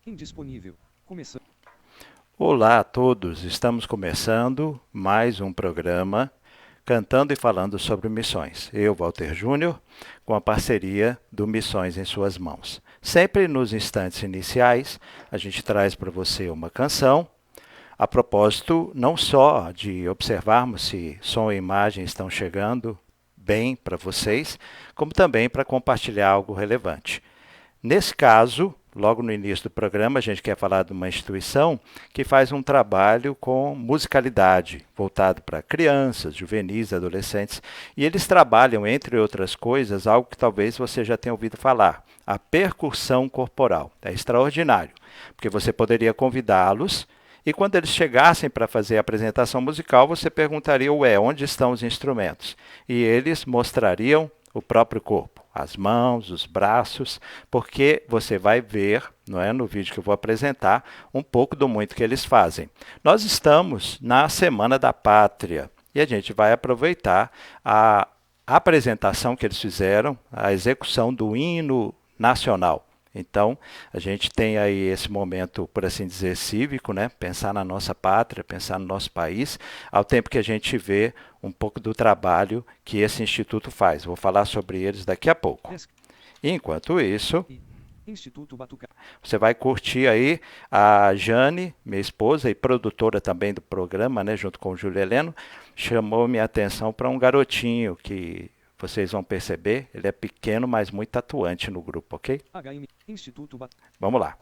Indisponível. Começando. Olá a todos, estamos começando mais um programa Cantando e Falando sobre Missões. Eu, Walter Júnior, com a parceria do Missões em Suas Mãos. Sempre nos instantes iniciais, a gente traz para você uma canção, a propósito não só de observarmos se som e imagem estão chegando bem para vocês, como também para compartilhar algo relevante. Nesse caso, logo no início do programa, a gente quer falar de uma instituição que faz um trabalho com musicalidade, voltado para crianças, juvenis, adolescentes, e eles trabalham, entre outras coisas, algo que talvez você já tenha ouvido falar, a percussão corporal. É extraordinário, porque você poderia convidá-los e quando eles chegassem para fazer a apresentação musical, você perguntaria, onde estão os instrumentos? E eles mostrariam o próprio corpo, as mãos, os braços, porque você vai ver, não é, no vídeo que eu vou apresentar, um pouco do muito que eles fazem. Nós estamos na Semana da Pátria e a gente vai aproveitar a apresentação que eles fizeram, a execução do hino nacional. Então, a gente tem aí esse momento, por assim dizer, cívico, né? Pensar na nossa pátria, pensar no nosso país, ao tempo que a gente vê um pouco do trabalho que esse instituto faz. Vou falar sobre eles daqui a pouco. E, enquanto isso, Instituto Batucada. você vai curtir aí a Jane, minha esposa e produtora também do programa, né? Junto com o Júlio Heleno, chamou minha atenção para um garotinho que vocês vão perceber, ele é pequeno, mas muito atuante no grupo, ok? HM. Instituto Batucada. Vamos lá.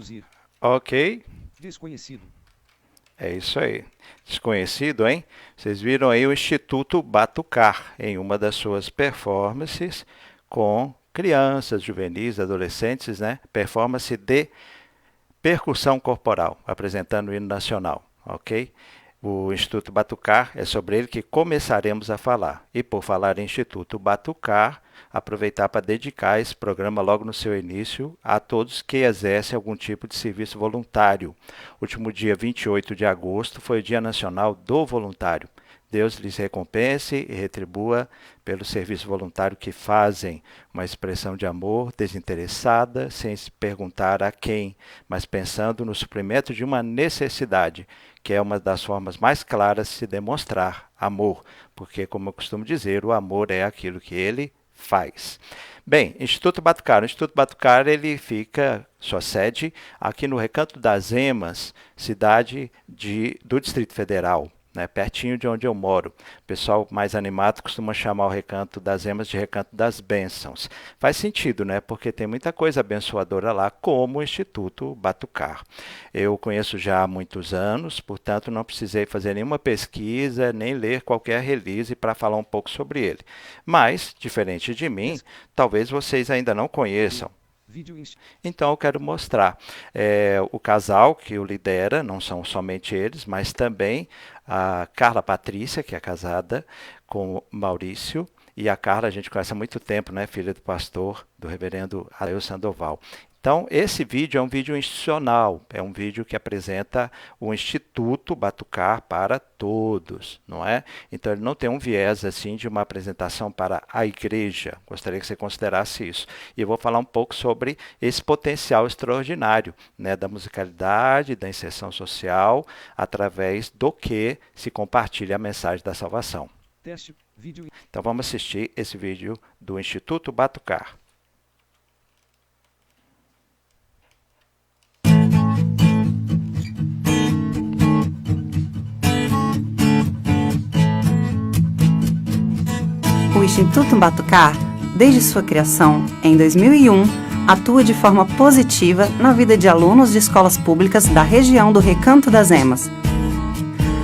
Introduzir. Ok? Desconhecido. É isso aí. Desconhecido, hein? Vocês viram aí o Instituto Batucar em uma das suas performances com crianças, juvenis, adolescentes, né? Performance de percussão corporal, apresentando o hino nacional, ok? O Instituto Batucar, é sobre ele que começaremos a falar. E por falar em Instituto Batucar, aproveitar para dedicar esse programa logo no seu início a todos que exercem algum tipo de serviço voluntário. Último dia 28 de agosto foi o Dia Nacional do Voluntário. Deus lhes recompense e retribua pelo serviço voluntário que fazem, uma expressão de amor desinteressada, sem se perguntar a quem, mas pensando no suprimento de uma necessidade, que é uma das formas mais claras de se demonstrar amor, porque, como eu costumo dizer, o amor é aquilo que ele faz. Bem, Instituto Batucar. O Instituto Batucar ele fica, sua sede, aqui no Recanto das Emas, cidade do Distrito Federal, né, pertinho de onde eu moro. O pessoal mais animado costuma chamar o Recanto das Emas de Recanto das Bênçãos. Faz sentido, né, porque tem muita coisa abençoadora lá, como o Instituto Batucar. Eu conheço já há muitos anos, portanto não precisei fazer nenhuma pesquisa, nem ler qualquer release para falar um pouco sobre ele. Mas, diferente de mim, talvez vocês ainda não conheçam. Então eu quero mostrar o casal que o lidera, não são somente eles, mas também a Carla Patrícia, que é casada com Maurício, e a Carla a gente conhece há muito tempo, né, filha do pastor, do reverendo Aleio Sandoval. Então, esse vídeo é um vídeo institucional, é um vídeo que apresenta o Instituto Batucar para todos, não é? Então, ele não tem um viés assim de uma apresentação para a igreja. Gostaria que você considerasse isso. E eu vou falar um pouco sobre esse potencial extraordinário, né, da musicalidade, da inserção social, através do que se compartilha a mensagem da salvação. Teste, vídeo. Então, vamos assistir esse vídeo do Instituto Batucar. O Instituto Batucar, desde sua criação, em 2001, atua de forma positiva na vida de alunos de escolas públicas da região do Recanto das Emas.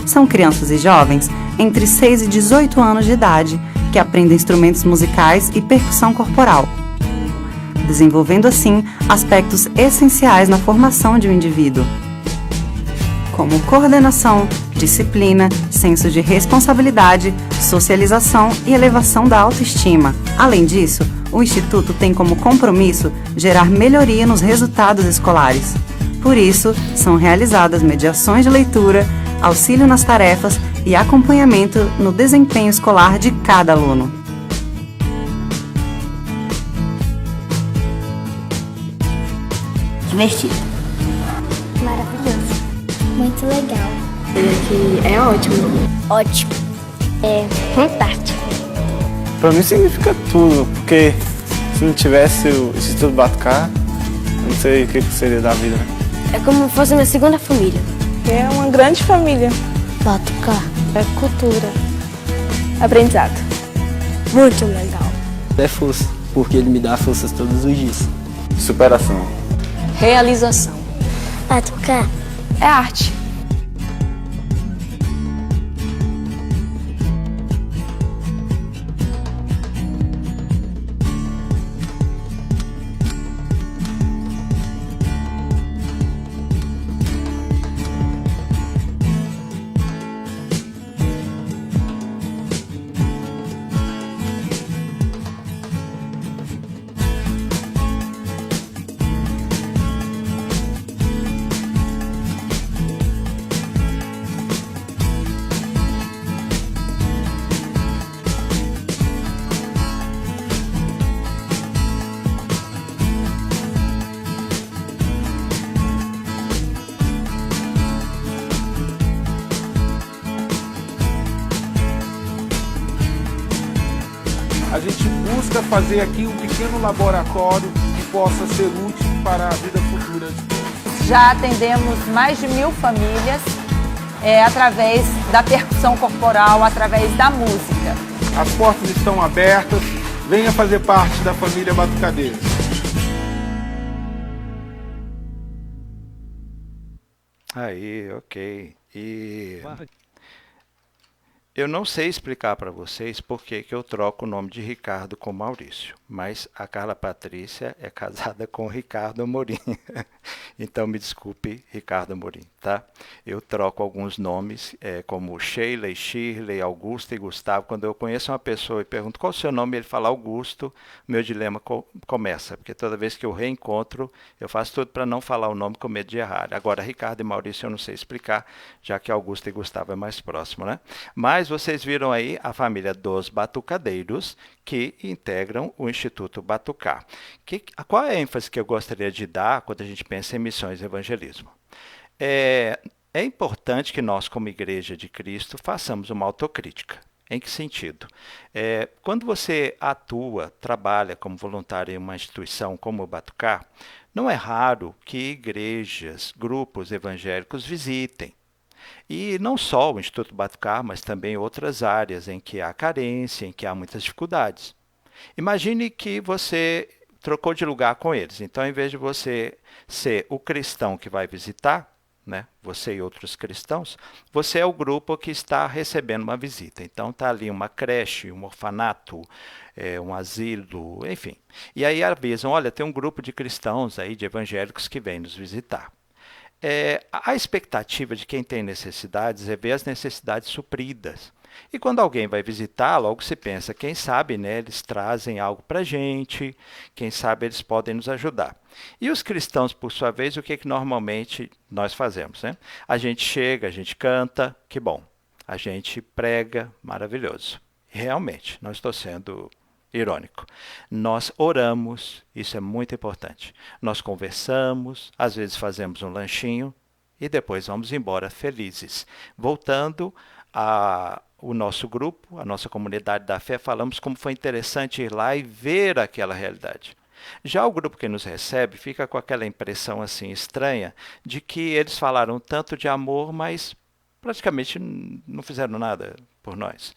São crianças e jovens entre 6 e 18 anos de idade que aprendem instrumentos musicais e percussão corporal, desenvolvendo assim aspectos essenciais na formação de um indivíduo, como coordenação, disciplina, senso de responsabilidade, socialização e elevação da autoestima. Além disso, o Instituto tem como compromisso gerar melhoria nos resultados escolares. Por isso, são realizadas mediações de leitura, auxílio nas tarefas e acompanhamento no desempenho escolar de cada aluno. Divertido. Maravilhoso. Muito legal. Ele aqui é ótimo. Ótimo. É fantástico. Pra mim significa tudo, porque se não tivesse o Instituto Batucar, não sei o que seria da vida, né? É como se fosse minha segunda família. É uma grande família. Batucar. É cultura. Aprendizado. Muito legal. É força, porque ele me dá forças todos os dias. Superação. Realização. Batucar. É arte. A gente busca fazer aqui um pequeno laboratório que possa ser útil para a vida futura. Já atendemos mais de 1000 famílias através da percussão corporal, através da música. As portas estão abertas, venha fazer parte da família Batucadeira. Aí, ok. E barra, eu não sei explicar para vocês por que que eu troco o nome de Ricardo com Maurício, mas a Carla Patrícia é casada com Ricardo Amorim. Então, me desculpe, Ricardo Amorim, tá? Eu troco alguns nomes, como Sheila e Shirley, Augusto e Gustavo. Quando eu conheço uma pessoa e pergunto qual é o seu nome, ele fala Augusto, meu dilema começa, porque toda vez que eu reencontro, eu faço tudo para não falar o nome com medo de errar. Agora, Ricardo e Maurício eu não sei explicar, já que Augusto e Gustavo é mais próximo, né? Mas vocês viram aí a família dos batucadeiros que integram o Instituto Batucar. Qual é a ênfase que eu gostaria de dar quando a gente pensa em missões e evangelismo? É importante que nós, como Igreja de Cristo, façamos uma autocrítica. Em que sentido? Quando você atua, trabalha como voluntário em uma instituição como o Batucar, não é raro que igrejas, grupos evangélicos visitem. E não só o Instituto Batucar, mas também outras áreas em que há carência, em que há muitas dificuldades. Imagine que você trocou de lugar com eles. Então, em vez de você ser o cristão que vai visitar, né, você e outros cristãos, você é o grupo que está recebendo uma visita. Então, está ali uma creche, um orfanato, um asilo, enfim. E aí avisam, olha, tem um grupo de cristãos aí, de evangélicos que vem nos visitar. A expectativa de quem tem necessidades é ver as necessidades supridas. E quando alguém vai visitar, logo se pensa, quem sabe, né, eles trazem algo para a gente, quem sabe eles podem nos ajudar. E os cristãos, por sua vez, o que normalmente nós fazemos? Né? A gente chega, a gente canta, que bom. A gente prega, maravilhoso. Realmente, não estou sendo irônico. Nós oramos, isso é muito importante. Nós conversamos, às vezes fazemos um lanchinho e depois vamos embora felizes. Voltando ao nosso grupo, a nossa comunidade da fé, falamos como foi interessante ir lá e ver aquela realidade. Já o grupo que nos recebe fica com aquela impressão assim estranha de que eles falaram tanto de amor, mas praticamente não fizeram nada por nós.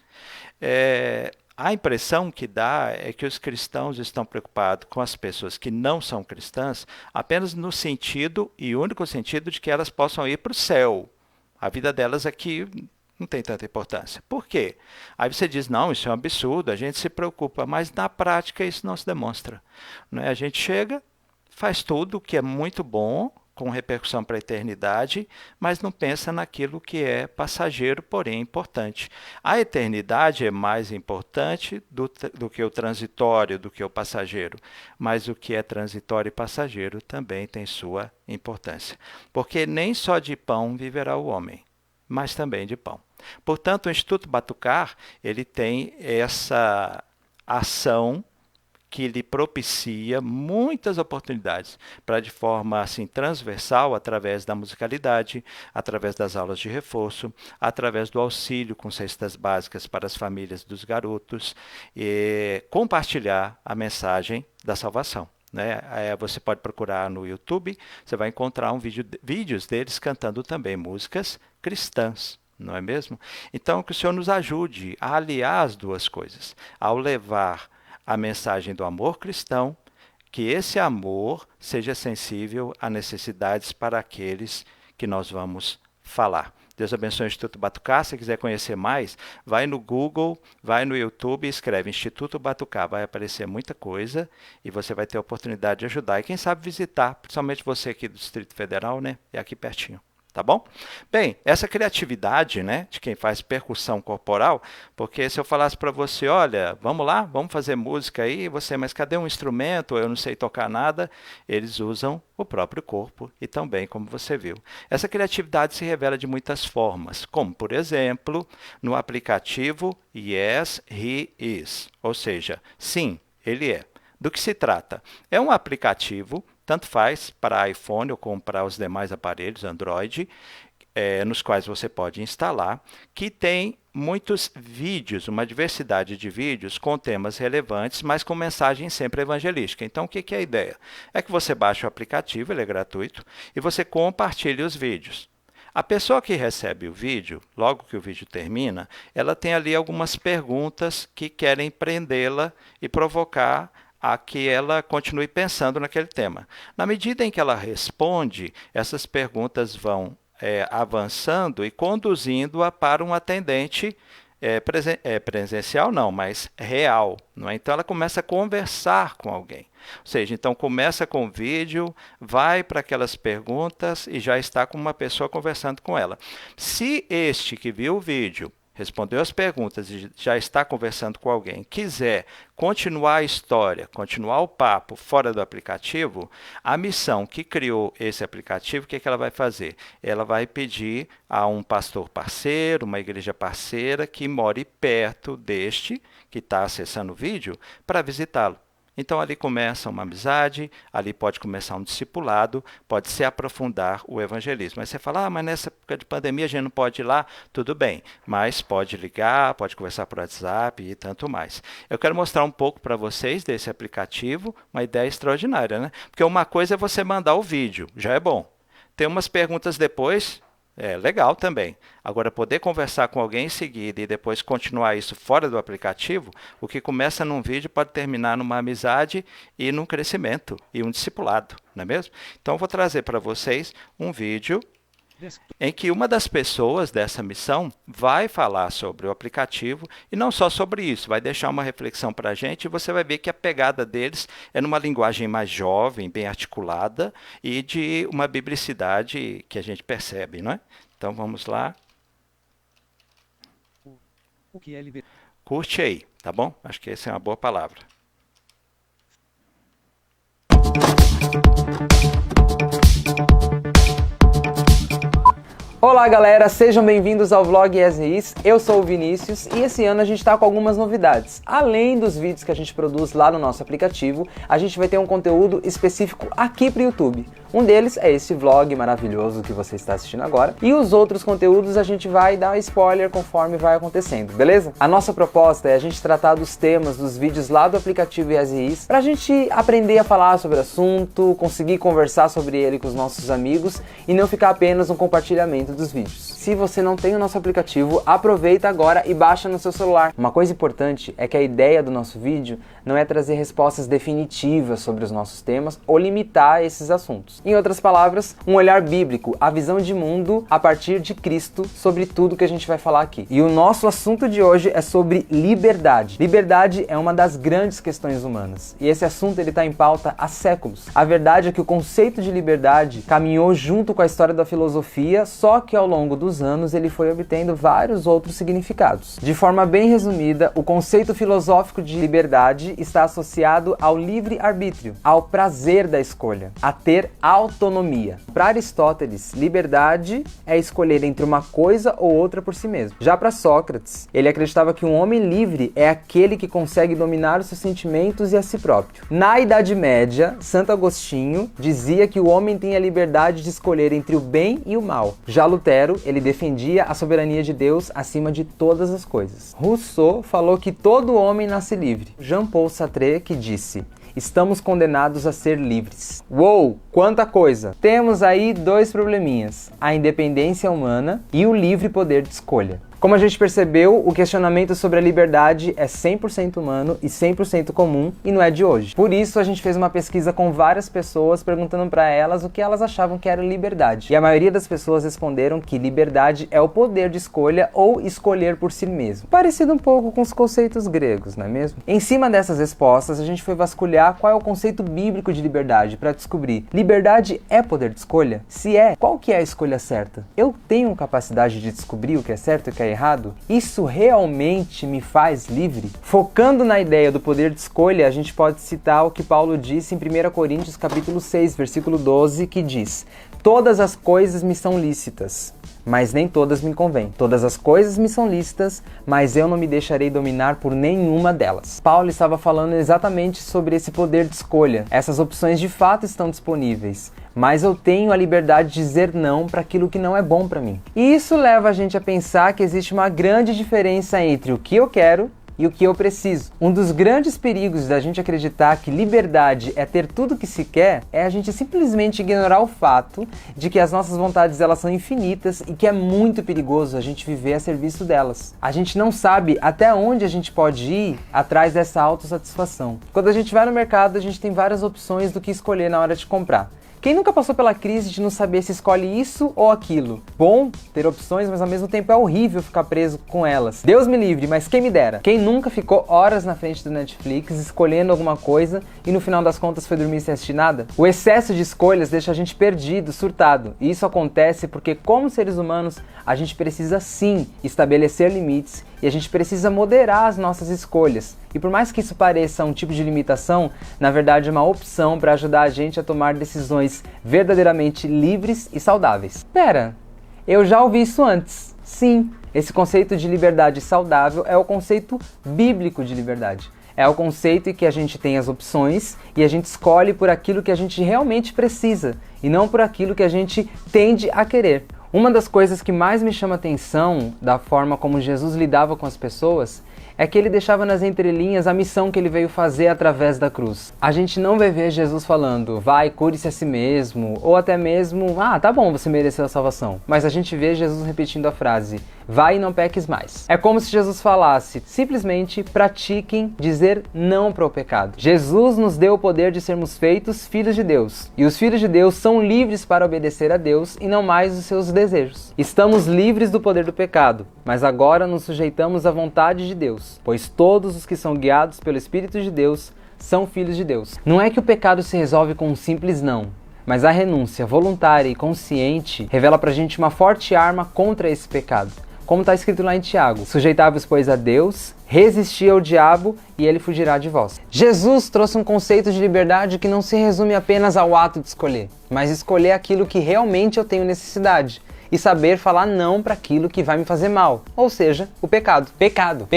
A impressão que dá é que os cristãos estão preocupados com as pessoas que não são cristãs apenas no sentido, e único sentido, de que elas possam ir para o céu. A vida delas aqui não tem tanta importância. Por quê? Aí você diz, não, isso é um absurdo, a gente se preocupa, mas na prática isso não se demonstra. Não é? A gente chega, faz tudo, que é muito bom, com repercussão para a eternidade, mas não pensa naquilo que é passageiro, porém importante. A eternidade é mais importante do que o transitório, do que o passageiro, mas o que é transitório e passageiro também tem sua importância, porque nem só de pão viverá o homem, mas também de pão. Portanto, o Instituto Batucar, ele tem essa ação que lhe propicia muitas oportunidades para, de forma assim transversal, através da musicalidade, através das aulas de reforço, através do auxílio com cestas básicas para as famílias dos garotos, compartilhar a mensagem da salvação. Né? Você pode procurar no YouTube, você vai encontrar vídeos deles cantando também músicas cristãs. Não é mesmo? Então, que o Senhor nos ajude a aliar as duas coisas, ao levar a mensagem do amor cristão, que esse amor seja sensível a necessidades para aqueles que nós vamos falar. Deus abençoe o Instituto Batucar. Se quiser conhecer mais, vai no Google, vai no YouTube e escreve Instituto Batucar. Vai aparecer muita coisa e você vai ter a oportunidade de ajudar. E quem sabe visitar, principalmente você aqui do Distrito Federal, né? É aqui pertinho. Tá bom? Bem, essa criatividade, né, de quem faz percussão corporal, porque se eu falasse para você, olha, vamos lá, vamos fazer música aí, mas cadê um instrumento? Eu não sei tocar nada. Eles usam o próprio corpo e também, como você viu. Essa criatividade se revela de muitas formas, como, por exemplo, no aplicativo Yes, He Is, ou seja, sim, ele é. Do que se trata? É um aplicativo, tanto faz para iPhone ou como para os demais aparelhos Android, nos quais você pode instalar, que tem muitos vídeos, uma diversidade de vídeos com temas relevantes, mas com mensagem sempre evangelística. Então, o que é a ideia? É que você baixa o aplicativo, ele é gratuito, e você compartilha os vídeos. A pessoa que recebe o vídeo, logo que o vídeo termina, ela tem ali algumas perguntas que querem prendê-la e provocar a que ela continue pensando naquele tema. Na medida em que ela responde, essas perguntas vão avançando e conduzindo-a para um atendente presencial não, mas real, não é? Então ela começa a conversar com alguém. Ou seja, então começa com o vídeo, vai para aquelas perguntas e já está com uma pessoa conversando com ela. Se este que viu o vídeo respondeu as perguntas e já está conversando com alguém, quiser continuar a história, continuar o papo fora do aplicativo, a missão que criou esse aplicativo, o que ela vai fazer? Ela vai pedir a um pastor parceiro, uma igreja parceira que more perto deste que está acessando o vídeo para visitá-lo. Então, ali começa uma amizade, ali pode começar um discipulado, pode se aprofundar o evangelismo. Aí você fala, mas nessa época de pandemia a gente não pode ir lá, tudo bem, mas pode ligar, pode conversar por WhatsApp e tanto mais. Eu quero mostrar um pouco para vocês desse aplicativo, uma ideia extraordinária, né? Porque uma coisa é você mandar o vídeo, já é bom. Tem umas perguntas depois, legal também. Agora, poder conversar com alguém em seguida e depois continuar isso fora do aplicativo, o que começa num vídeo pode terminar numa amizade e num crescimento e um discipulado, não é mesmo? Então, eu vou trazer para vocês um vídeo em que uma das pessoas dessa missão vai falar sobre o aplicativo e não só sobre isso, vai deixar uma reflexão para a gente e você vai ver que a pegada deles é numa linguagem mais jovem, bem articulada e de uma biblicidade que a gente percebe, não é? Então vamos lá. O que é libertar? Curte aí, tá bom? Acho que essa é uma boa palavra. Olá galera, sejam bem-vindos ao vlog ESRIs, eu sou o Vinícius e esse ano a gente está com algumas novidades. Além dos vídeos que a gente produz lá no nosso aplicativo, a gente vai ter um conteúdo específico aqui para o YouTube. Um deles é esse vlog maravilhoso que você está assistindo agora e os outros conteúdos a gente vai dar spoiler conforme vai acontecendo, beleza? A nossa proposta é a gente tratar dos temas dos vídeos lá do aplicativo ESRIs para a gente aprender a falar sobre o assunto, conseguir conversar sobre ele com os nossos amigos e não ficar apenas um compartilhamento dos vídeos. Se você não tem o nosso aplicativo, aproveita agora e baixa no seu celular. Uma coisa importante é que a ideia do nosso vídeo não é trazer respostas definitivas sobre os nossos temas ou limitar esses assuntos. Em outras palavras, um olhar bíblico, a visão de mundo a partir de Cristo sobre tudo que a gente vai falar aqui. E o nosso assunto de hoje é sobre liberdade. Liberdade é uma das grandes questões humanas. E esse assunto ele está em pauta há séculos. A verdade é que o conceito de liberdade caminhou junto com a história da filosofia, só que ao longo dos anos ele foi obtendo vários outros significados. De forma bem resumida, o conceito filosófico de liberdade está associado ao livre-arbítrio, ao prazer da escolha, a ter autonomia. Para Aristóteles, liberdade é escolher entre uma coisa ou outra por si mesmo. Já para Sócrates, ele acreditava que um homem livre é aquele que consegue dominar os seus sentimentos e a si próprio. Na Idade Média, Santo Agostinho dizia que o homem tem a liberdade de escolher entre o bem e o mal. Já Lutero, ele defendia a soberania de Deus acima de todas as coisas. Rousseau falou que todo homem nasce livre. Jean-Paul Sartre que disse: estamos condenados a ser livres. Uou, quanta coisa! Temos aí dois probleminhas: a independência humana e o livre poder de escolha. Como a gente percebeu, o questionamento sobre a liberdade é 100% humano e 100% comum e não é de hoje. Por isso, a gente fez uma pesquisa com várias pessoas perguntando para elas o que elas achavam que era liberdade. E a maioria das pessoas responderam que liberdade é o poder de escolha ou escolher por si mesmo. Parecido um pouco com os conceitos gregos, não é mesmo? Em cima dessas respostas, a gente foi vasculhar qual é o conceito bíblico de liberdade para descobrir: liberdade é poder de escolha? Se é, qual que é a escolha certa? Eu tenho capacidade de descobrir o que é certo e o que é errado? Isso realmente me faz livre? Focando na ideia do poder de escolha, a gente pode citar o que Paulo disse em 1 Coríntios capítulo 6, versículo 12, que diz: todas as coisas me são lícitas, mas nem todas me convêm. Todas as coisas me são lícitas, mas eu não me deixarei dominar por nenhuma delas. Paulo estava falando exatamente sobre esse poder de escolha. Essas opções de fato estão disponíveis, mas eu tenho a liberdade de dizer não para aquilo que não é bom para mim. E isso leva a gente a pensar que existe uma grande diferença entre o que eu quero e o que eu preciso. Um dos grandes perigos da gente acreditar que liberdade é ter tudo que se quer é a gente simplesmente ignorar o fato de que as nossas vontades elas são infinitas e que é muito perigoso a gente viver a serviço delas. A gente não sabe até onde a gente pode ir atrás dessa autossatisfação. Quando a gente vai no mercado, a gente tem várias opções do que escolher na hora de comprar. Quem nunca passou pela crise de não saber se escolhe isso ou aquilo? Bom ter opções, mas ao mesmo tempo é horrível ficar preso com elas. Deus me livre, mas quem me dera. Quem nunca ficou horas na frente do Netflix escolhendo alguma coisa e no final das contas foi dormir sem assistir nada? O excesso de escolhas deixa a gente perdido, surtado. E isso acontece porque, como seres humanos, a gente precisa sim estabelecer limites e a gente precisa moderar as nossas escolhas. E por mais que isso pareça um tipo de limitação, na verdade é uma opção para ajudar a gente a tomar decisões verdadeiramente livres e saudáveis. Pera, eu já ouvi isso antes. Sim, esse conceito de liberdade saudável é o conceito bíblico de liberdade. É o conceito em que a gente tem as opções e a gente escolhe por aquilo que a gente realmente precisa e não por aquilo que a gente tende a querer. Uma das coisas que mais me chama a atenção da forma como Jesus lidava com as pessoas é que ele deixava nas entrelinhas a missão que ele veio fazer através da cruz. A gente não vai ver Jesus falando, vai, cure-se a si mesmo, ou até mesmo, tá bom, você mereceu a salvação. Mas a gente vê Jesus repetindo a frase, vai e não peques mais. É como se Jesus falasse, simplesmente pratiquem dizer não para o pecado. Jesus nos deu o poder de sermos feitos filhos de Deus. E os filhos de Deus são livres para obedecer a Deus e não mais os seus desejos. Estamos livres do poder do pecado, mas agora nos sujeitamos à vontade de Deus. Pois todos os que são guiados pelo Espírito de Deus são filhos de Deus. Não é que o pecado se resolve com um simples não, mas a renúncia voluntária e consciente revela pra gente uma forte arma contra esse pecado. Como está escrito lá em Tiago, sujeitai-vos, pois, a Deus, resisti ao diabo e ele fugirá de vós. Jesus trouxe um conceito de liberdade que não se resume apenas ao ato de escolher, mas escolher aquilo que realmente eu tenho necessidade. E saber falar não para aquilo que vai me fazer mal, ou seja, o pecado. Pecado.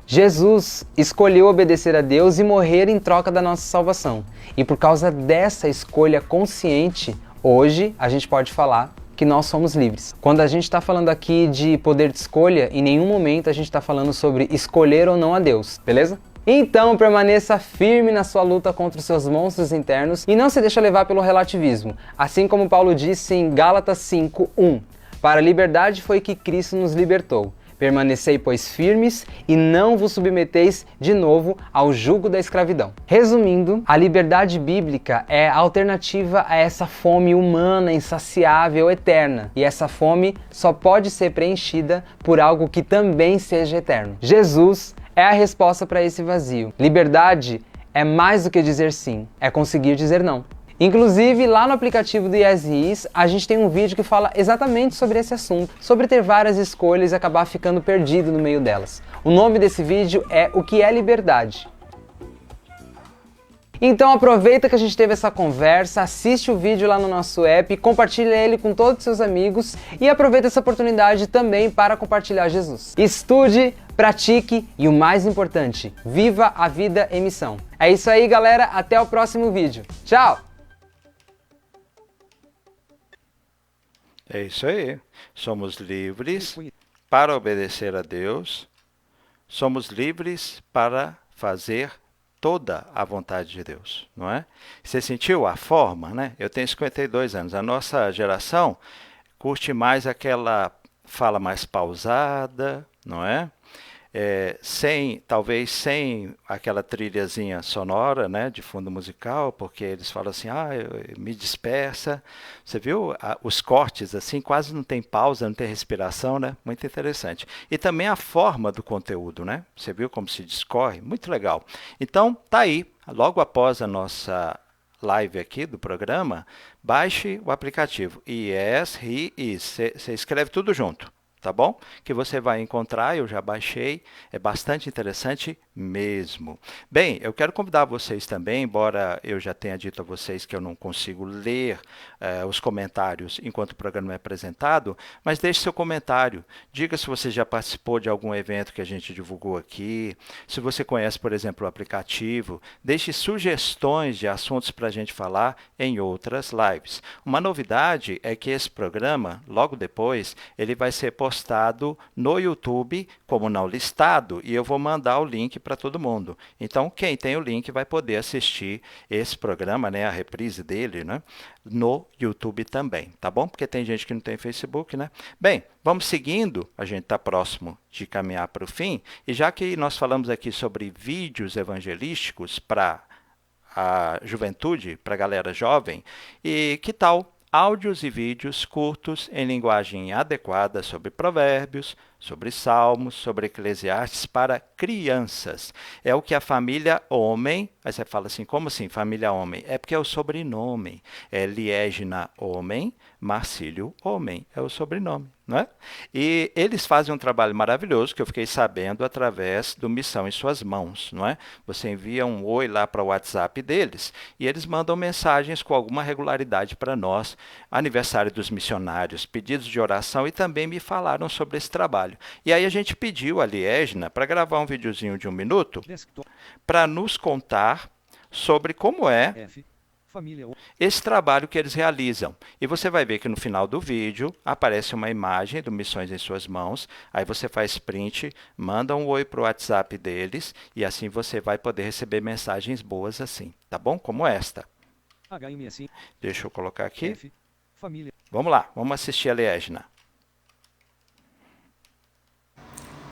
Jesus escolheu obedecer a Deus e morrer em troca da nossa salvação. E por causa dessa escolha consciente, hoje a gente pode falar que nós somos livres. Quando a gente está falando aqui de poder de escolha, em nenhum momento a gente está falando sobre escolher ou não a Deus, beleza? Então permaneça firme na sua luta contra os seus monstros internos e não se deixe levar pelo relativismo. Assim como Paulo disse em Gálatas 5:1, para a liberdade foi que Cristo nos libertou. Permanecei, pois, firmes e não vos submeteis de novo ao jugo da escravidão. Resumindo, a liberdade bíblica é a alternativa a essa fome humana, insaciável, eterna. E essa fome só pode ser preenchida por algo que também seja eterno. Jesus é a resposta para esse vazio. Liberdade é mais do que dizer sim, é conseguir dizer não. Inclusive, lá no aplicativo do Yes, a gente tem um vídeo que fala exatamente sobre esse assunto, sobre ter várias escolhas e acabar ficando perdido no meio delas. O nome desse vídeo é O que é Liberdade? Então aproveita que a gente teve essa conversa, assiste o vídeo lá no nosso app, compartilha ele com todos os seus amigos e aproveita essa oportunidade também para compartilhar Jesus. Estude, pratique e o mais importante, viva a vida em missão. É isso aí, galera, até o próximo vídeo. Tchau! É isso aí. Somos livres para obedecer a Deus. Somos livres para fazer toda a vontade de Deus, não é? Você sentiu a forma, né? Eu tenho 52 anos. A nossa geração curte mais aquela fala mais pausada, não é? Talvez sem aquela trilhazinha sonora, né, de fundo musical, porque eles falam assim, me dispersa. Você viu os cortes assim, quase não tem pausa, não tem respiração, né? Muito interessante. E também a forma do conteúdo, né? Você viu como se discorre? Muito legal. Então, tá aí, logo após a nossa live aqui do programa, baixe o aplicativo Yes, você escreve tudo junto. Tá bom? Que você vai encontrar, eu já baixei, é bastante interessante mesmo. Bem, eu quero convidar vocês também, embora eu já tenha dito a vocês que eu não consigo ler os comentários enquanto o programa é apresentado, mas deixe seu comentário. Diga se você já participou de algum evento que a gente divulgou aqui, se você conhece, por exemplo, o aplicativo, deixe sugestões de assuntos para a gente falar em outras lives. Uma novidade é que esse programa, logo depois, ele vai ser postado no YouTube como não listado e eu vou mandar o link para todo mundo. Então, quem tem o link vai poder assistir esse programa, né, a reprise dele, né, no YouTube também, tá bom? Porque tem gente que não tem Facebook, né? Bem, vamos seguindo, a gente está próximo de caminhar para o fim, e já que nós falamos aqui sobre vídeos evangelísticos para a juventude, para a galera jovem. E que tal áudios e vídeos curtos em linguagem adequada sobre provérbios, sobre salmos, sobre Eclesiastes para crianças? É o que a família homem, aí você fala assim, como assim família homem? É porque é o sobrenome, é Liegna homem, Marcílio homem, é o sobrenome, não é? E eles fazem um trabalho maravilhoso que eu fiquei sabendo através do Missão em Suas Mãos, não é? Você envia um oi lá para o WhatsApp deles e eles mandam mensagens com alguma regularidade para nós, aniversário dos missionários, pedidos de oração, e também me falaram sobre esse trabalho. E aí a gente pediu a Liegna para gravar um videozinho de 1 minuto para nos contar sobre como é esse trabalho que eles realizam. E você vai ver que no final do vídeo aparece uma imagem do Missões em Suas Mãos, aí você faz print, manda um oi para o WhatsApp deles e assim você vai poder receber mensagens boas assim, tá bom? Como esta. Deixa eu colocar aqui. Vamos lá, vamos assistir a Liegna.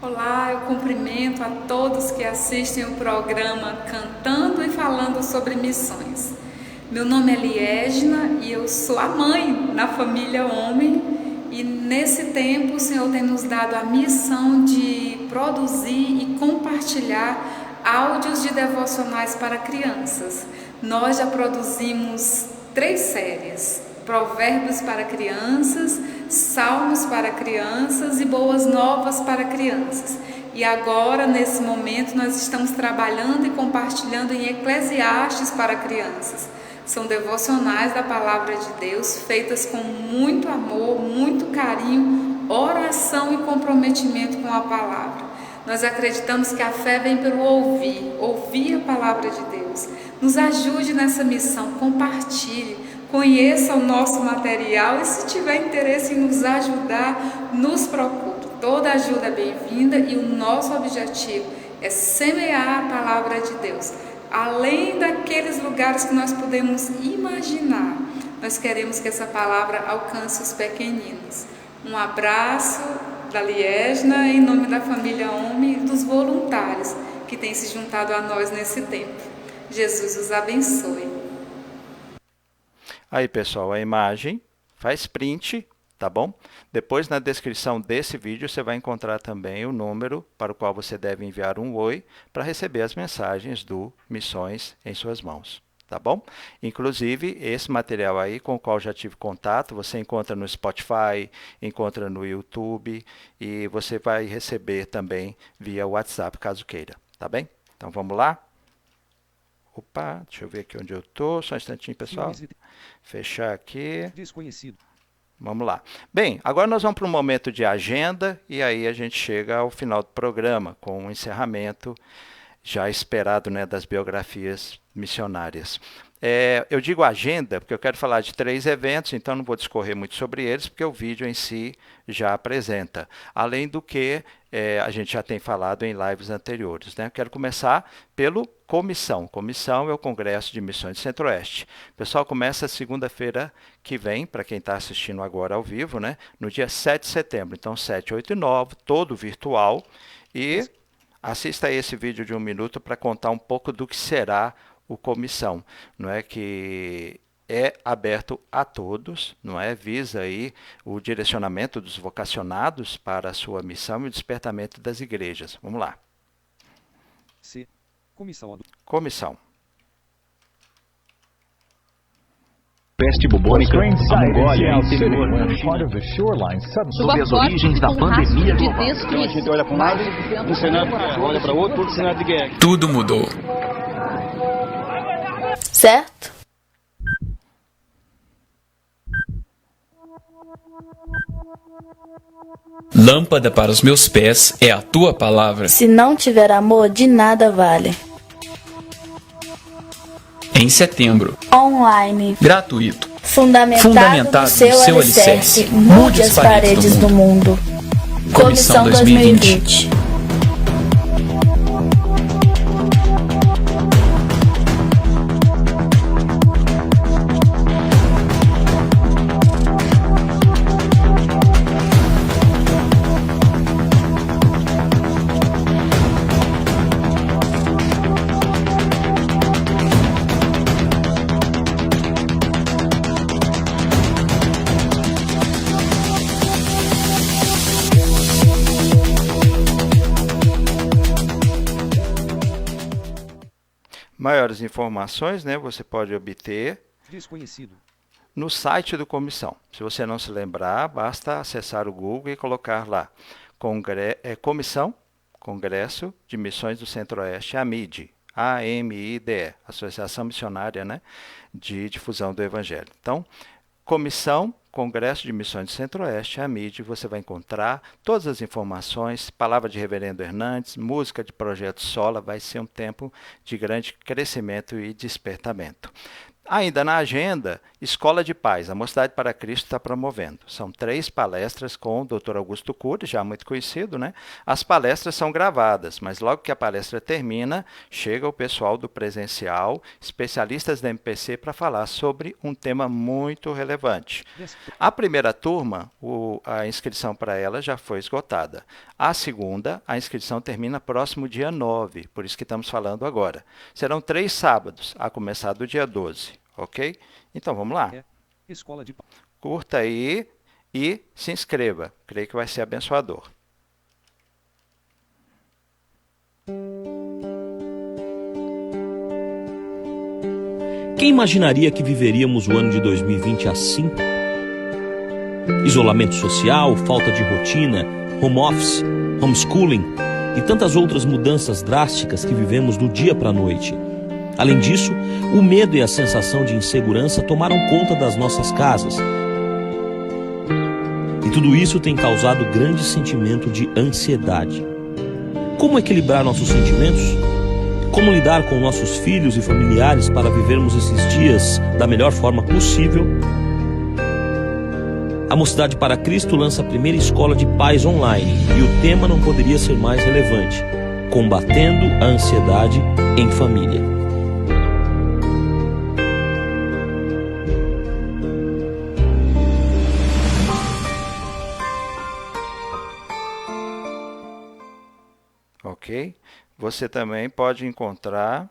Olá, eu cumprimento a todos que assistem o programa Cantando e Falando sobre Missões. Meu nome é Liegna e eu sou a mãe na família homem, e nesse tempo o Senhor tem nos dado a missão de produzir e compartilhar áudios de devocionais para crianças. Nós já produzimos 3 séries: Provérbios para crianças, Salmos para crianças e Boas Novas para crianças. E agora, nesse momento, nós estamos trabalhando e compartilhando em Eclesiastes para crianças. São devocionais da Palavra de Deus, feitas com muito amor, muito carinho, oração e comprometimento com a Palavra. Nós acreditamos que a fé vem pelo ouvir a Palavra de Deus. Nos ajude nessa missão, compartilhe, conheça o nosso material e, se tiver interesse em nos ajudar, nos procure. Toda ajuda é bem-vinda e o nosso objetivo é semear a Palavra de Deus. Além daqueles lugares que nós podemos imaginar, nós queremos que essa palavra alcance os pequeninos. Um abraço da Liegna em nome da família homem e dos voluntários que têm se juntado a nós nesse tempo. Jesus os abençoe. Aí, pessoal, a imagem, faz print, tá bom? Depois, na descrição desse vídeo, você vai encontrar também o número para o qual você deve enviar um oi para receber as mensagens do Missões em Suas Mãos, tá bom? Inclusive, esse material aí com o qual já tive contato, você encontra no Spotify, encontra no YouTube e você vai receber também via WhatsApp, caso queira, tá bem? Então, vamos lá? Opa, deixa eu ver aqui onde eu estou, só um instantinho, pessoal. Fechar aqui. Desconhecido. Vamos lá. Bem, agora nós vamos para um momento de agenda e aí a gente chega ao final do programa com um encerramento já esperado, né, das biografias missionárias. Eu digo agenda porque eu quero falar de 3 eventos, então não vou discorrer muito sobre eles, porque o vídeo em si já apresenta. Além do que a gente já tem falado em lives anteriores, né? Eu quero começar pelo Comissão. Comissão é o Congresso de Missões do Centro-Oeste. O pessoal começa segunda-feira que vem, para quem está assistindo agora ao vivo, né? No dia 7 de setembro. Então, 7, 8 e 9, todo virtual. E assista a esse vídeo de 1 minuto para contar um pouco do que será o Comissão, não é, que é aberto a todos, não é, visa aí o direcionamento dos vocacionados para a sua missão e o despertamento das igrejas. Vamos lá. C. Comissão. Comissão. Peste bubônica, a Mongólia, interior, sobre as origens da pandemia global. Então a gente olha para um lado, um cenário olha para outro, outro cenário de guerra. Tudo mudou. Certo? Lâmpada para os meus pés é a tua palavra. Se não tiver amor, de nada vale. Em setembro. Online. Gratuito. Fundamentado no seu alicerce. Mude as paredes do mundo. Comissão 2020. Maiores informações, né, você pode obter Desconhecido. no site do Comissão. Se você não se lembrar, basta acessar o Google e colocar lá Comissão, Congresso de Missões do Centro-Oeste, AMIDE, AMIDE, Associação Missionária, né, de Difusão do Evangelho. Então, Comissão, Congresso de Missões do Centro-Oeste, AMIDE, você vai encontrar todas as informações, palavra de Reverendo Hernandes, música de Projeto Sola, vai ser um tempo de grande crescimento e despertamento. Ainda na agenda, Escola de Paz, a Mocidade para Cristo está promovendo. São 3 palestras com o Dr. Augusto Cury, já muito conhecido, né? As palestras são gravadas, mas logo que a palestra termina, chega o pessoal do presencial, especialistas da MPC, para falar sobre um tema muito relevante. A primeira turma, a inscrição para ela já foi esgotada. A segunda, a inscrição termina próximo dia 9, por isso que estamos falando agora. Serão 3 sábados, a começar do dia 12. Ok? Então vamos lá. Escola de Paz. Curta aí e se inscreva. Creio que vai ser abençoador. Quem imaginaria que viveríamos o ano de 2020 assim? Isolamento social, falta de rotina, home office, homeschooling e tantas outras mudanças drásticas que vivemos do dia para a noite. Além disso, o medo e a sensação de insegurança tomaram conta das nossas casas. E tudo isso tem causado grande sentimento de ansiedade. Como equilibrar nossos sentimentos? Como lidar com nossos filhos e familiares para vivermos esses dias da melhor forma possível? A Mocidade para Cristo lança a primeira escola de paz online e o tema não poderia ser mais relevante: combatendo a ansiedade em família. Ok? Você também pode encontrar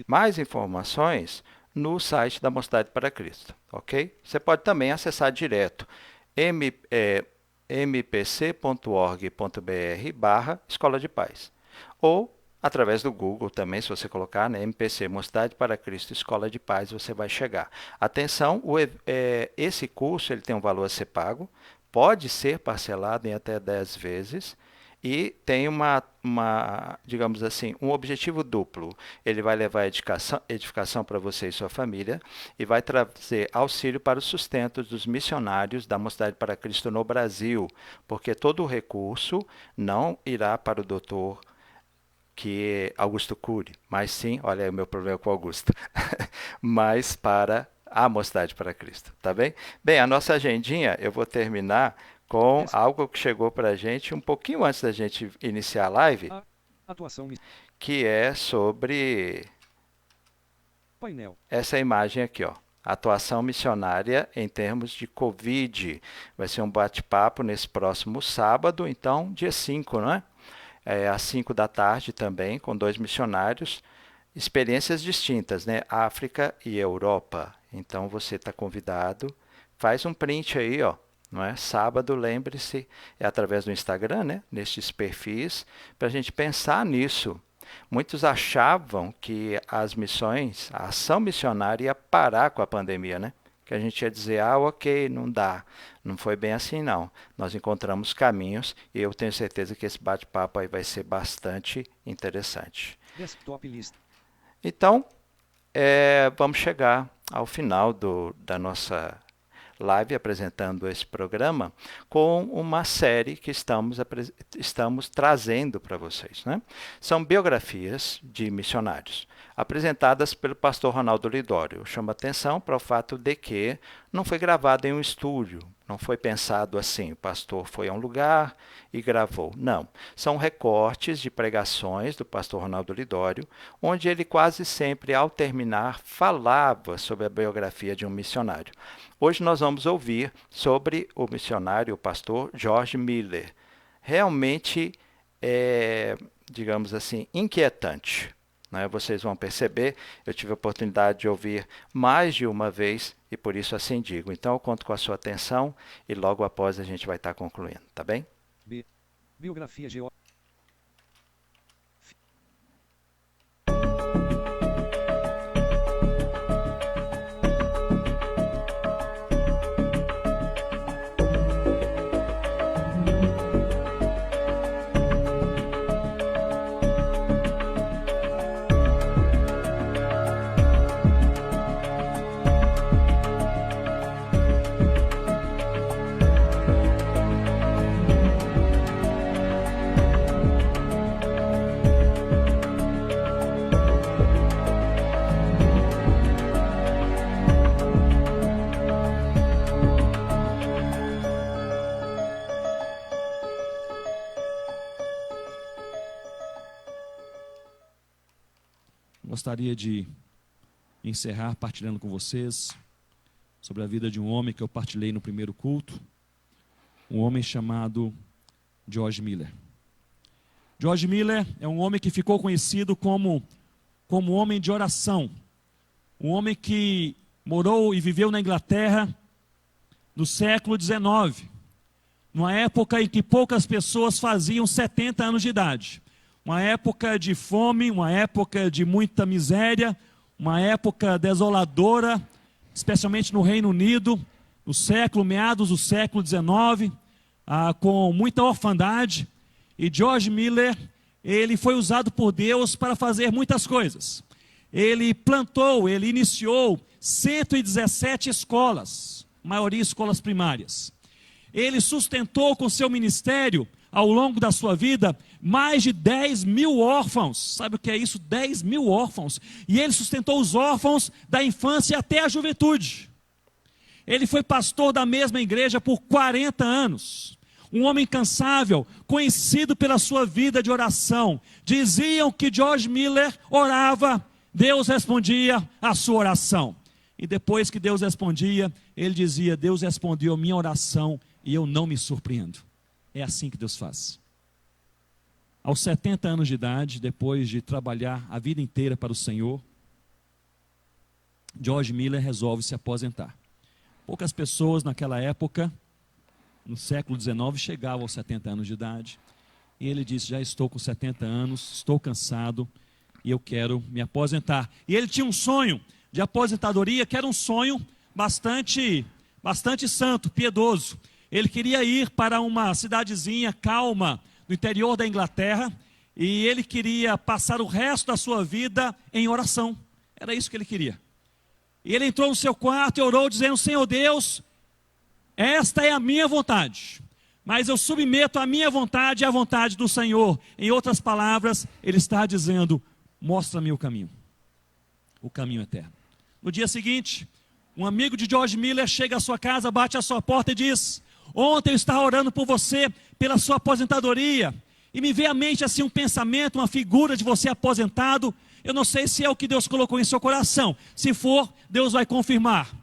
mais informações no site da Mocidade para Cristo, ok? Você pode também acessar direto mpc.org.br/Escola de Paz ou através do Google também, se você colocar, né, MPC, Mocidade para Cristo, Escola de Paz, você vai chegar. Atenção, esse curso ele tem um valor a ser pago, pode ser parcelado em até 10 vezes, e tem digamos assim, um objetivo duplo. Ele vai levar edificação para você e sua família e vai trazer auxílio para o sustento dos missionários da Mocidade para Cristo no Brasil, porque todo o recurso não irá para o doutor Augusto Cury, mas sim, olha aí o meu problema com o Augusto, mas para a Mocidade para Cristo, tá bem? Bem, a nossa agendinha, eu vou terminar com algo que chegou para a gente um pouquinho antes da gente iniciar a live, que é sobre painel. Essa imagem aqui, ó, atuação missionária em termos de Covid. Vai ser um bate-papo nesse próximo sábado, então dia 5, não é? Às 5 da tarde também, com 2 missionários, experiências distintas, né? África e Europa. Então você está convidado, faz um print aí, ó. Não é? Sábado, lembre-se, é através do Instagram, né? Nestes perfis, para a gente pensar nisso. Muitos achavam que as missões, a ação missionária ia parar com a pandemia, né? Que a gente ia dizer, ok, não dá. Não foi bem assim, não. Nós encontramos caminhos e eu tenho certeza que esse bate-papo aí vai ser bastante interessante. Desktop list. Então, vamos chegar ao final da nossa live apresentando esse programa com uma série que estamos trazendo para vocês, né? São biografias de missionários apresentadas pelo pastor Ronaldo Lidório. Chama atenção para o fato de que não foi gravado em um estúdio, não foi pensado assim, o pastor foi a um lugar e gravou. Não, são recortes de pregações do pastor Ronaldo Lidório, onde ele quase sempre, ao terminar, falava sobre a biografia de um missionário. Hoje nós vamos ouvir sobre o missionário, o pastor George Miller. Realmente digamos assim, inquietante. Né? Vocês vão perceber, eu tive a oportunidade de ouvir mais de uma vez e por isso assim digo. Então eu conto com a sua atenção e logo após a gente vai estar concluindo, tá bem? Biografia gostaria de encerrar partilhando com vocês sobre a vida de um homem que eu partilhei no primeiro culto, um homem chamado George Miller. George Miller é um homem que ficou conhecido como homem de oração, um homem que morou e viveu na Inglaterra no século XIX, numa época em que poucas pessoas faziam 70 anos de idade, uma época de fome, uma época de muita miséria, uma época desoladora, especialmente no Reino Unido, meados do século XIX, com muita orfandade. E George Miller, ele foi usado por Deus para fazer muitas coisas. Ele iniciou 117 escolas, maioria escolas primárias. Ele sustentou com seu ministério, ao longo da sua vida, mais de 10 mil órfãos. Sabe o que é isso? 10 mil órfãos. E ele sustentou os órfãos da infância até a juventude. Ele foi pastor da mesma igreja por 40 anos. Um homem incansável, conhecido pela sua vida de oração. Diziam que George Miller orava, Deus respondia a sua oração. E depois que Deus respondia, ele dizia: Deus respondeu a minha oração e eu não me surpreendo. É assim que Deus faz. Aos 70 anos de idade, depois de trabalhar a vida inteira para o Senhor, George Miller resolve se aposentar. Poucas pessoas naquela época, no século XIX, chegavam aos 70 anos de idade. E ele disse: já estou com 70 anos, estou cansado e eu quero me aposentar. E ele tinha um sonho de aposentadoria, que era um sonho bastante santo, piedoso. Ele queria ir para uma cidadezinha calma no interior da Inglaterra e ele queria passar o resto da sua vida em oração. Era isso que ele queria. E ele entrou no seu quarto e orou dizendo: Senhor Deus, esta é a minha vontade, mas eu submeto a minha vontade à vontade do Senhor. Em outras palavras, ele está dizendo: mostra-me o caminho eterno. No dia seguinte, um amigo de George Miller chega à sua casa, bate à sua porta e diz: ontem eu estava orando por você, pela sua aposentadoria, e me veio à mente assim um pensamento, uma figura de você aposentado. Eu não sei se é o que Deus colocou em seu coração. Se for, Deus vai confirmar.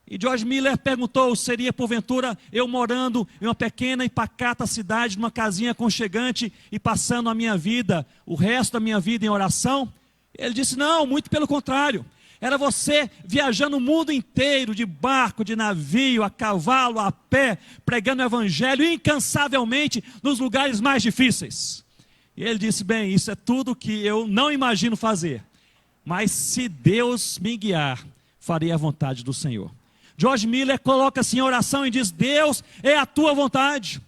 E George Miller perguntou: seria porventura eu morando em uma pequena e pacata cidade, numa casinha aconchegante e passando a minha vida, o resto da minha vida em oração? Ele disse: não, muito pelo contrário. Era você viajando o mundo inteiro, de barco, de navio, a cavalo, a pé, pregando o evangelho incansavelmente nos lugares mais difíceis. E ele disse: bem, isso é tudo que eu não imagino fazer, mas se Deus me guiar, farei a vontade do Senhor. George Miller coloca-se em oração e diz: Deus, é a tua vontade.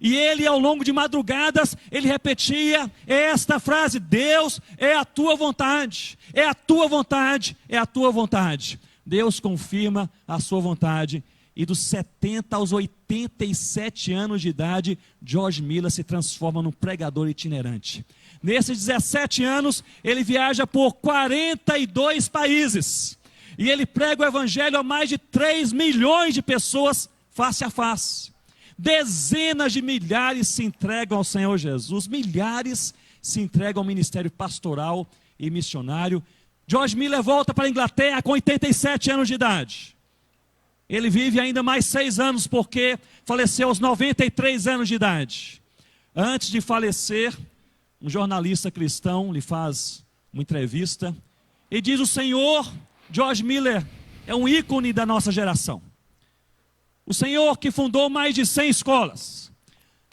E ele, ao longo de madrugadas, ele repetia esta frase: Deus, é a tua vontade, é a tua vontade, é a tua vontade. Deus confirma a sua vontade. E dos 70 aos 87 anos de idade, George Miller se transforma num pregador itinerante. Nesses 17 anos, ele viaja por 42 países. E ele prega o evangelho a mais de 3 milhões de pessoas face a face. Dezenas de milhares se entregam ao Senhor Jesus. Milhares se entregam ao ministério pastoral e missionário. George Miller volta para a Inglaterra com 87 anos de idade. Ele vive ainda mais 6 anos, porque faleceu aos 93 anos de idade. Antes de falecer, um jornalista cristão lhe faz uma entrevista e diz: o Senhor, George Miller, é um ícone da nossa geração. O Senhor que fundou mais de 100 escolas,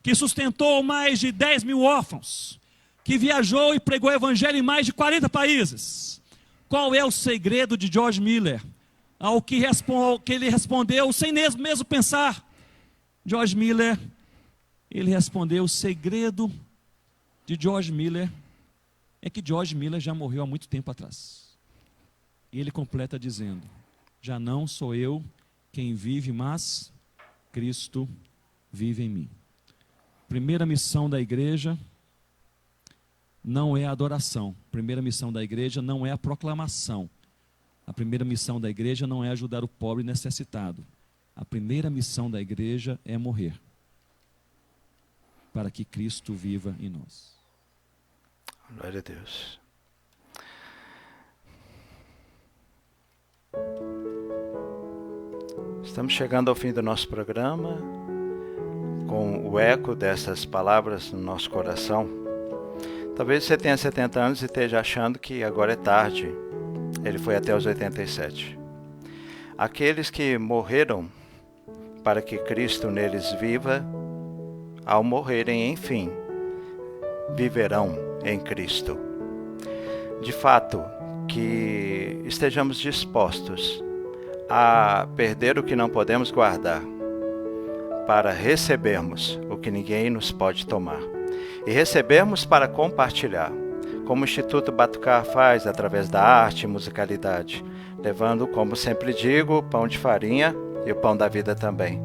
que sustentou mais de 10 mil órfãos, que viajou e pregou o evangelho em mais de 40 países. Qual é o segredo de George Miller? Ao que ele respondeu, sem mesmo pensar. George Miller, ele respondeu: o segredo de George Miller é que George Miller já morreu há muito tempo atrás. E ele completa dizendo: já não sou eu quem vive, mas Cristo vive em mim. Primeira missão da igreja não é a adoração. Primeira missão da igreja não é a proclamação. A primeira missão da igreja não é ajudar o pobre necessitado. A primeira missão da igreja é morrer, para que Cristo viva em nós. Glória a Deus. Estamos chegando ao fim do nosso programa, com o eco dessas palavras no nosso coração. Talvez você tenha 70 anos e esteja achando que agora é tarde. Ele foi até os 87. Aqueles que morreram para que Cristo neles viva, ao morrerem, enfim, viverão em Cristo. De fato, que estejamos dispostos a perder o que não podemos guardar, para recebermos o que ninguém nos pode tomar. E recebermos para compartilhar, como o Instituto Batucar faz através da arte e musicalidade, levando, como sempre digo, o pão de farinha e o pão da vida também.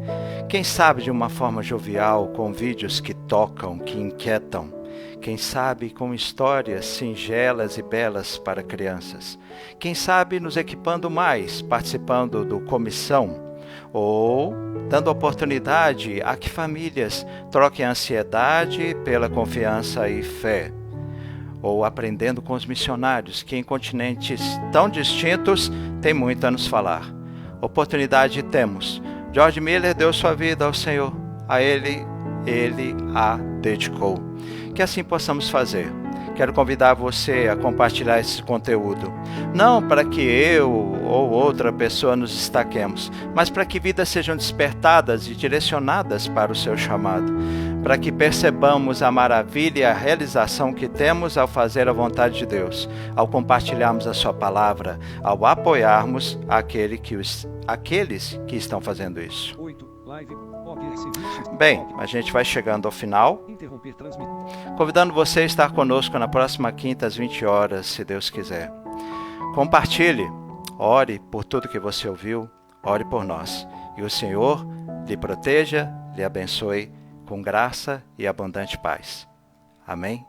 Quem sabe de uma forma jovial, com vídeos que tocam, que inquietam. Quem sabe com histórias singelas e belas para crianças. Quem sabe nos equipando mais, participando do Comissão, ou dando oportunidade a que famílias troquem a ansiedade pela confiança e fé. Ou aprendendo com os missionários, que em continentes tão distintos têm muito a nos falar. Oportunidade temos. George Miller deu sua vida ao Senhor. A Ele a dedicou. Que assim possamos fazer. Quero convidar você a compartilhar esse conteúdo. Não para que eu ou outra pessoa nos destaquemos, mas para que vidas sejam despertadas e direcionadas para o seu chamado. Para que percebamos a maravilha e a realização que temos ao fazer a vontade de Deus, ao compartilharmos a sua palavra, ao apoiarmos aqueles que estão fazendo isso. Bem, a gente vai chegando ao final, convidando você a estar conosco na próxima quinta às 20 horas, se Deus quiser. Compartilhe, ore por tudo que você ouviu, ore por nós. E o Senhor lhe proteja, lhe abençoe com graça e abundante paz. Amém?